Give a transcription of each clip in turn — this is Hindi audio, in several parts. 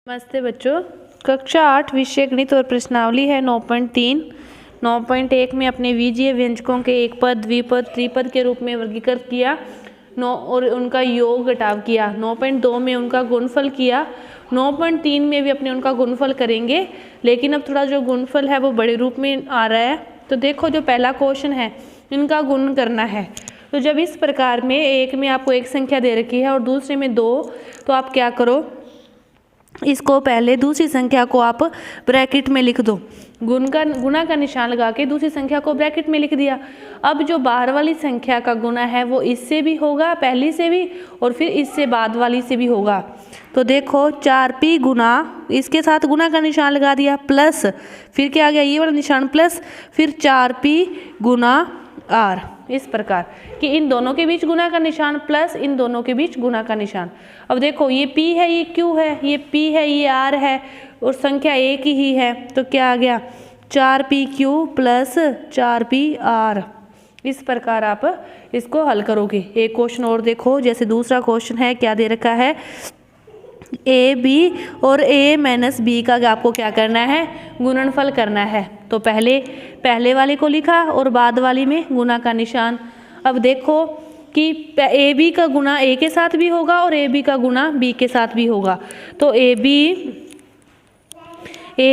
नमस्ते बच्चों, कक्षा 8 विषय गणित और प्रश्नावली है 9.3। 9.1 में अपने बीजीय व्यंजकों के एक पद, द्विपद, त्रिपद के रूप में वर्गीकृत किया और उनका योग घटाव किया। 9.2 में उनका गुणनफल किया। 9.3 में भी अपने उनका गुणनफल करेंगे, लेकिन अब थोड़ा जो गुणनफल है वो बड़े रूप में आ रहा है। तो देखो, जो पहला क्वेश्चन है इनका गुण करना है। तो जब इस प्रकार में एक में आपको एक संख्या दे रखी है और दूसरे में दो, तो आप क्या करो, इसको पहले दूसरी संख्या को आप ब्रैकेट में लिख दो। गुना का निशान लगा के दूसरी संख्या को ब्रैकेट में लिख दिया। अब जो बाहर वाली संख्या का गुना है वो इससे भी होगा, पहली से भी, और फिर इससे बाद वाली से भी होगा। तो देखो, 4p गुना, इसके साथ गुना का निशान लगा दिया, प्लस फिर क्या आ गया, ये वाला निशान प्लस, फिर 4p गुना r। इस प्रकार कि इन दोनों के बीच गुना का निशान प्लस इन दोनों के बीच गुना का निशान। अब देखो, ये p है, ये q है, ये p है, ये r है, और संख्या एक ही है। तो क्या आ गया, 4pq प्लस 4pr। इस प्रकार आप इसको हल करोगे। एक क्वेश्चन और देखो, जैसे दूसरा क्वेश्चन है, क्या दे रखा है, ए बी और a माइनस बी का आपको क्या करना है, गुणनफल करना है। तो पहले वाले को लिखा और बाद वाली में गुना का निशान। अब देखो कि ए बी का गुना ए के साथ भी होगा और ए बी का गुना बी के साथ भी होगा। तो ए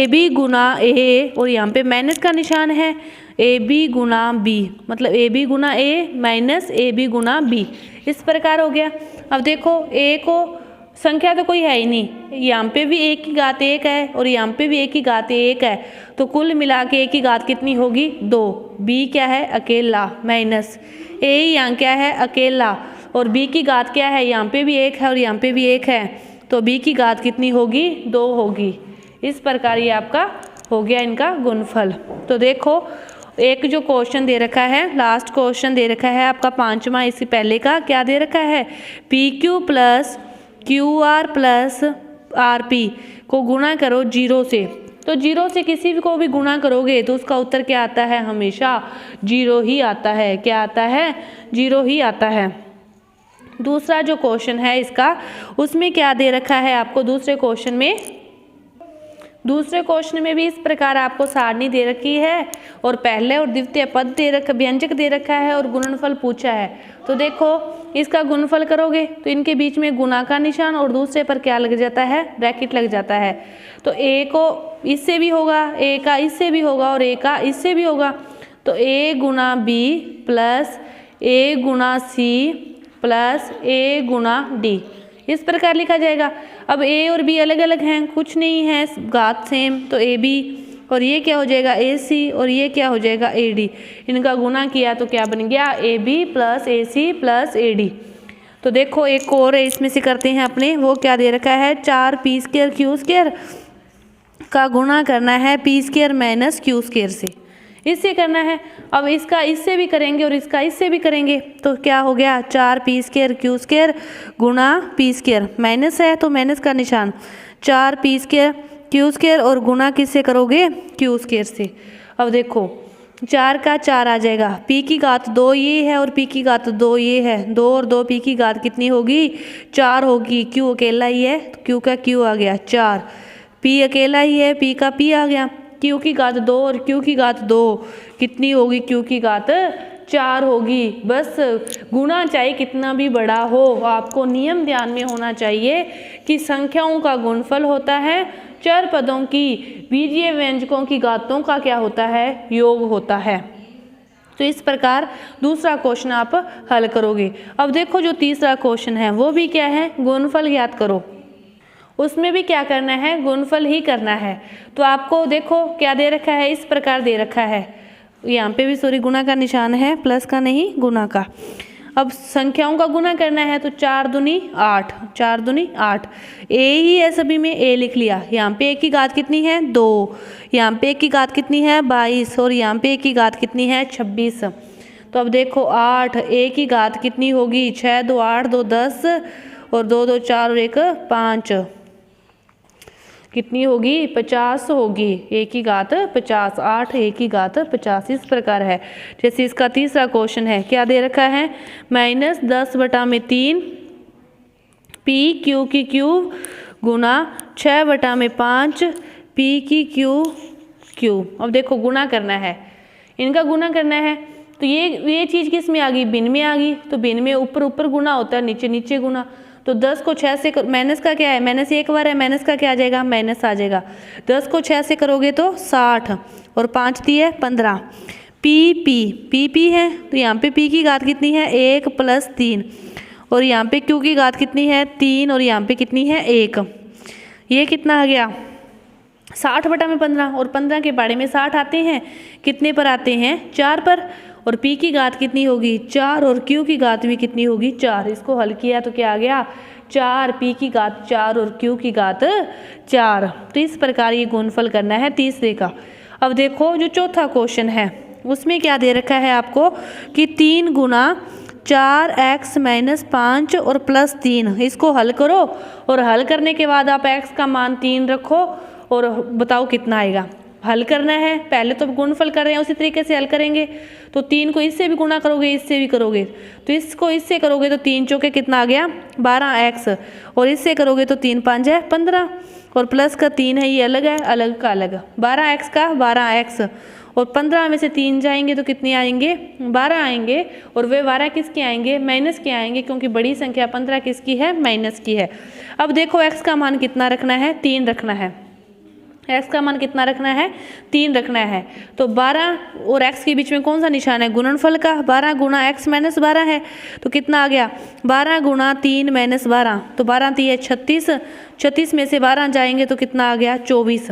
बी गुना ए, और यहाँ पे माइनस का निशान है, ए बी गुना बी, मतलब ए बी गुना ए माइनस ए बी गुना बी। इस प्रकार हो गया। अब देखो, ए को संख्या तो कोई है ही नहीं, यहाँ पे भी एक की घात एक है और यहाँ पे भी एक की घात एक है, तो कुल मिला के एक की घात कितनी होगी, 2। बी क्या है, अकेला, माइनस ए यहाँ क्या है, अकेला, और बी की घात क्या है, यहाँ पे भी एक है और यहाँ पे भी एक है, तो बी की घात कितनी होगी, 2 होगी। इस प्रकार ये आपका हो गया इनका गुणनफल। तो देखो, एक जो क्वेश्चन दे रखा है, लास्ट क्वेश्चन दे रखा है आपका 5वां, इससे पहले का क्या दे रखा है, P Q plus Q R plus R P को गुणा करो 0 से। तो 0 से किसी भी को भी गुणा करोगे तो उसका उत्तर क्या आता है, हमेशा 0 ही आता है। क्या आता है, 0 ही आता है। दूसरा जो क्वेश्चन है इसका, उसमें क्या दे रखा है आपको, दूसरे क्वेश्चन में भी इस प्रकार आपको सारणी दे रखी है और पहले और द्वितीय पद व्यंजक दे रखा है और गुणनफल पूछा है। तो देखो, इसका गुणनफल करोगे तो इनके बीच में गुना का निशान और दूसरे पर क्या लग जाता है, ब्रैकेट लग जाता है। तो ए को इससे भी होगा, ए का इससे भी होगा और ए का इससे भी होगा। तो ए गुना बी प्लस ए गुना सी प्लस ए गुना डी, इस प्रकार लिखा जाएगा। अब ए और बी अलग अलग हैं, कुछ नहीं है, घात सेम, तो ए बी, और ये क्या हो जाएगा, ए सी, और ये क्या हो जाएगा, ए डी। इनका गुना किया तो क्या बन गया, A B plus A C plus A D. तो देखो, एक और है, इसमें से करते हैं अपने, वो क्या दे रखा है, 4p² q² का गुणा करना है p² माइनस q² से, इससे करना है। अब इसका इससे भी करेंगे और इसका इससे भी करेंगे, तो क्या हो गया, 4p² q² गुणा p², माइनस है तो माइनस का निशान, 4p² q² और गुणा किससे करोगे, q² से। अब देखो, 4 का 4 आ जाएगा, p की घात 2 ये है और p की घात 2 ये है, 2 और 2 p की घात कितनी होगी, 4 होगी। q अकेला ही है तो q का q आ गया 4, p अकेला ही है, p का p आ गया, q की घात 2 और q की घात 2 कितनी होगी, q की घात 4 होगी। बस गुणा चाहे कितना भी बड़ा हो, आपको नियम ध्यान में होना चाहिए कि संख्याओं का गुणनफल होता है, चर पदों की बीजीय व्यंजकों की घातों का क्या होता है, योग होता है। तो इस प्रकार दूसरा क्वेश्चन आप हल करोगे। अब देखो, जो तीसरा क्वेश्चन है वो भी क्या है, गुणनफल ज्ञात करो। उसमें भी क्या करना है, गुणनफल ही करना है। तो आपको देखो क्या दे रखा है, इस प्रकार दे रखा है, यहाँ पे भी सॉरी गुना का निशान है, प्लस का नहीं, गुना का। अब संख्याओं का गुना करना है तो 4 दूनी 8, 4 दूनी 8, ए ही है सभी में, ए लिख लिया। यहाँ पे एक की घात कितनी है, 2, यहाँ पे एक की घात कितनी है, 22, और यहाँ पे एक की घात कितनी है, 26। तो अब देखो, 8, ए की घात कितनी होगी, 6 2 8 2 10 और 2 2 4 और 1 5, कितनी होगी, 50 होगी। ए की घात 50, 8 ए की घात 50, इस प्रकार है। जैसे इसका तीसरा क्वेश्चन है, क्या दे रखा है, -10/3 p q की क्यूब गुना 6/5 पी की क्यू। अब देखो गुना करना है, इनका गुना करना है। तो ये चीज़ किस में आ गई, भिन्न में आ गई। तो भिन्न में ऊपर ऊपर गुना होता है, नीचे नीचे गुना। तो 10 को 6 से माइनस का क्या है, माइनस एक बार है, माइनस का क्या आ जाएगा, माइनस आ जाएगा। 10 को 6 से करोगे तो 60 और 5 दिए 15। पी है तो यहाँ पे पी की घात कितनी है, 1 + 3। और यहाँ पे क्यू की घात कितनी है, 3। और यहाँ पे कितनी है, 1। ये कितना आ गया, 60/15। और 15 के बारे में 60 आते हैं, कितने पर आते हैं, 4 पर। और p की घात कितनी होगी, 4। और q की घात भी कितनी होगी, 4। इसको हल किया तो क्या आ गया, 4 p की घात 4 और q की घात 4। तो इस प्रकार ये गुणनफल करना है तीसरे का। अब देखो जो चौथा क्वेश्चन है उसमें क्या दे रखा है आपको कि 3 गुना 4x - 5 और +3। इसको हल करो और हल करने के बाद आप x का मान 3 रखो और बताओ कितना आएगा। हल करना है, पहले तो गुणनफल कर रहे हैं उसी तरीके से हल करेंगे। तो 3 को इससे भी गुणा करोगे, इससे भी करोगे। तो इसको इससे करोगे तो 3 चौके कितना आ गया, 12x। और इससे करोगे तो 3 × 5 = 15। और प्लस का 3 है, ये अलग है, अलग का अलग। 12x का 12x। और 15 में से 3 जाएंगे तो कितने आएंगे, 12 आएंगे। और वे 12 किसके आएंगे, माइनस के आएंगे, क्योंकि बड़ी संख्या 15 किसकी है, माइनस की है। अब देखो x का मान कितना रखना है, 3 रखना है। x का मान कितना रखना है, 3 रखना है। तो 12 और x के बीच में कौन सा निशान है, गुणनफल का। 12 गुणा x - 12 है तो कितना आ गया, 12 गुणा 3 - 12। तो 12 3 = 36। 36 में से 12 जाएंगे तो कितना आ गया, 24।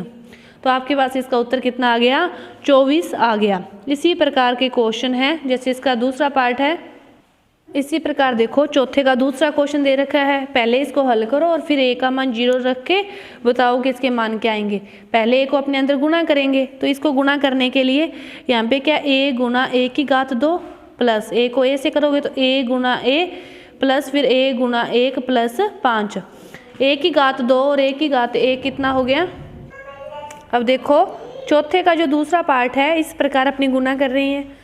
तो आपके पास इसका उत्तर कितना आ गया, 24 आ गया। इसी प्रकार के क्वेश्चन है, जैसे इसका दूसरा पार्ट है। इसी प्रकार देखो चौथे का दूसरा क्वेश्चन दे रखा है। पहले इसको हल करो और फिर a का मान 0 रख के बताओ कि इसके मान क्या आएंगे। पहले a को अपने अंदर गुणा करेंगे। तो इसको गुणा करने के लिए यहाँ पे क्या, a गुणा a की घात 2 प्लस a को a से करोगे तो a गुणा a प्लस फिर a गुणा 1 प्लस 5। a की घात 2 और a की घात 1 कितना हो गया। अब देखो चौथे का जो दूसरा पार्ट है, इस प्रकार अपनी गुणा कर रही हैं।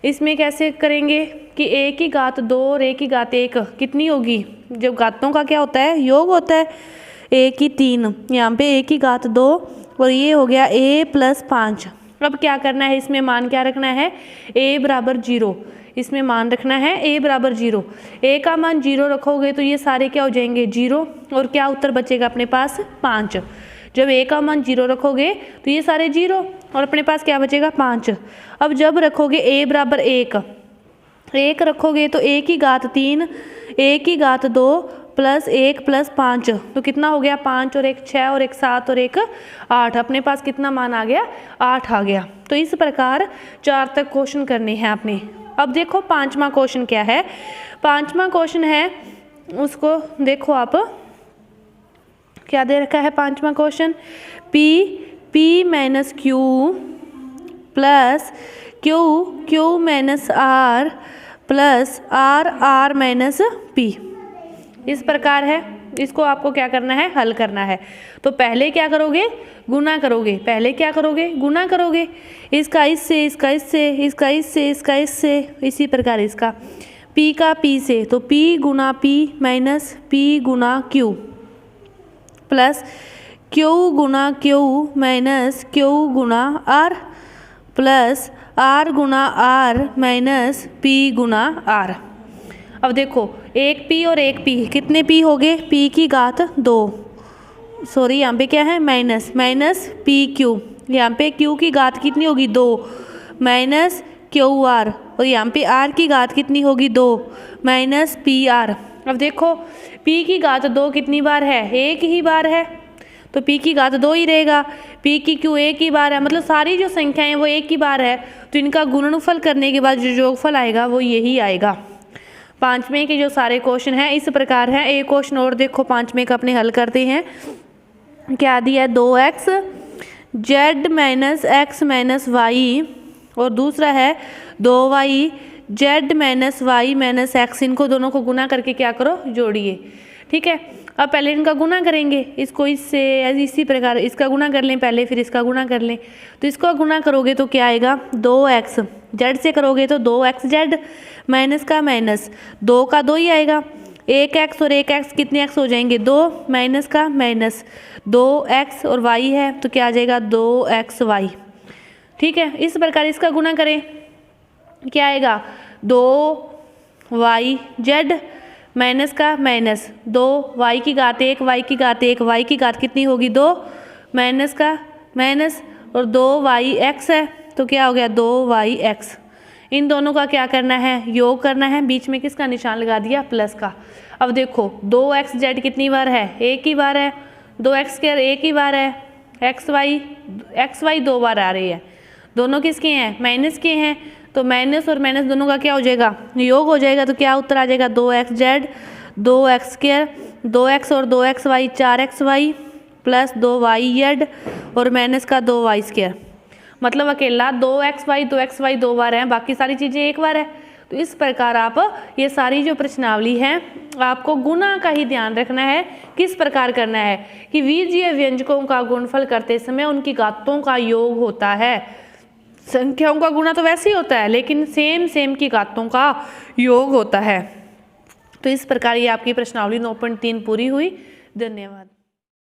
इसमें कैसे करेंगे कि a की घात 2 और a की घात 1 कितनी होगी, जब घातों का क्या होता है, योग होता है। a की 3, यहाँ पे a की घात 2 और ये हो गया a + 5। अब क्या करना है, इसमें मान क्या रखना है, a = 0। इसमें मान रखना है a = 0। a का मान 0 रखोगे तो ये सारे क्या हो जाएंगे, 0। और क्या उत्तर बचेगा अपने पास, 5। जब a का मान 0 रखोगे तो ये सारे 0 और अपने पास क्या बचेगा, 5। अब जब रखोगे a = 1 रखोगे तो a की घात 3, a की घात 2 प्लस 1 प्लस 5 तो कितना हो गया, 5 और 1 6 और 1 7 और 1 8। अपने पास कितना मान आ गया, 8 आ गया। तो इस प्रकार 4 तक क्वेश्चन करने हैं आपने। अब देखो 5वां क्वेश्चन क्या है। 5वां क्वेश्चन है, उसको देखो आप, क्या दे रखा है 5वां question, p - q plus q - r plus r - p। इस प्रकार है। इसको आपको क्या करना है, हल करना है। तो पहले क्या करोगे, गुना करोगे। पहले क्या करोगे, गुना करोगे। इसका इससे, इसका इससे, इसका इससे, इसका इससे, इसी प्रकार इसका p का p से। तो p गुना p माइनस p गुना q प्लस q गुना q माइनस q गुना r प्लस r गुना r माइनस p गुना r। अब देखो एक p और एक p, कितने p हो गए, p की घात 2, सॉरी यहाँ पे क्या है, माइनस पी क्यू। यहाँ पे q की घात कितनी होगी, 2 माइनस क्यू आर। और यहाँ पे r की घात कितनी होगी, 2 माइनस पी आर। अब देखो p की घात 2 कितनी बार है, एक ही बार है, तो p की घात 2 ही रहेगा। p की q एक ही बार है, मतलब सारी जो संख्याएं हैं वो एक ही बार है। तो इनका गुणनफल करने के बाद जो योगफल आएगा वो यही आएगा। 5वें के जो सारे क्वेश्चन हैं इस प्रकार हैं। एक क्वेश्चन और देखो 5वें का अपने हल करते हैं। क्या दिया है, 2x z minus x minus Y, और दूसरा है 2y z minus Y minus x। इनको दोनों को गुना करके क्या करो, जोड़िए। ठीक है, अब पहले इनका गुना करेंगे, इसको इससे, इसी प्रकार इसका गुना कर लें पहले, फिर इसका गुना कर लें। तो इसको गुना करोगे तो क्या आएगा, 2x z से करोगे तो 2xz माइनस का माइनस 2 का 2 ही आएगा। एक एक्स और एक एक्स कितने एक्स हो जाएंगे, 2 माइनस का माइनस 2x और y है तो क्या आ जाएगा 2xy। ठीक है, इस प्रकार इसका गुना करें, क्या आएगा 2yz माइनस का माइनस 2y की घात 1 y की घात 1 y की घात कितनी होगी 2 माइनस का माइनस और 2yx है तो क्या हो गया 2yx। इन दोनों का क्या करना है, योग करना है, बीच में किसका निशान लगा दिया, प्लस का। अब देखो 2xz कितनी बार है, एक ही बार है, 2x² एक ही बार है, xy 2 बार आ रही है, दोनों किसके हैं, माइनस के हैं, तो माइनस और माइनस दोनों का क्या हो जाएगा, योग हो जाएगा, तो क्या उत्तर आ जाएगा 2xz 2x² 2x और 2xy 4xy प्लस 2yz और माइनस का 2y²। मतलब अकेला 2xy 2 बार है, बाकी सारी चीज़ें एक बार है। तो इस प्रकार आप ये सारी जो प्रश्नावली है आपको गुना का ही ध्यान रखना है, किस प्रकार करना है कि बीजीय व्यंजकों का गुणनफल करते समय उनकी घातों का योग होता है। संख्याओं का गुणा तो वैसे ही होता है लेकिन सेम की घातों का योग होता है। तो इस प्रकार ये आपकी प्रश्नावली 9.3 पूरी हुई। धन्यवाद।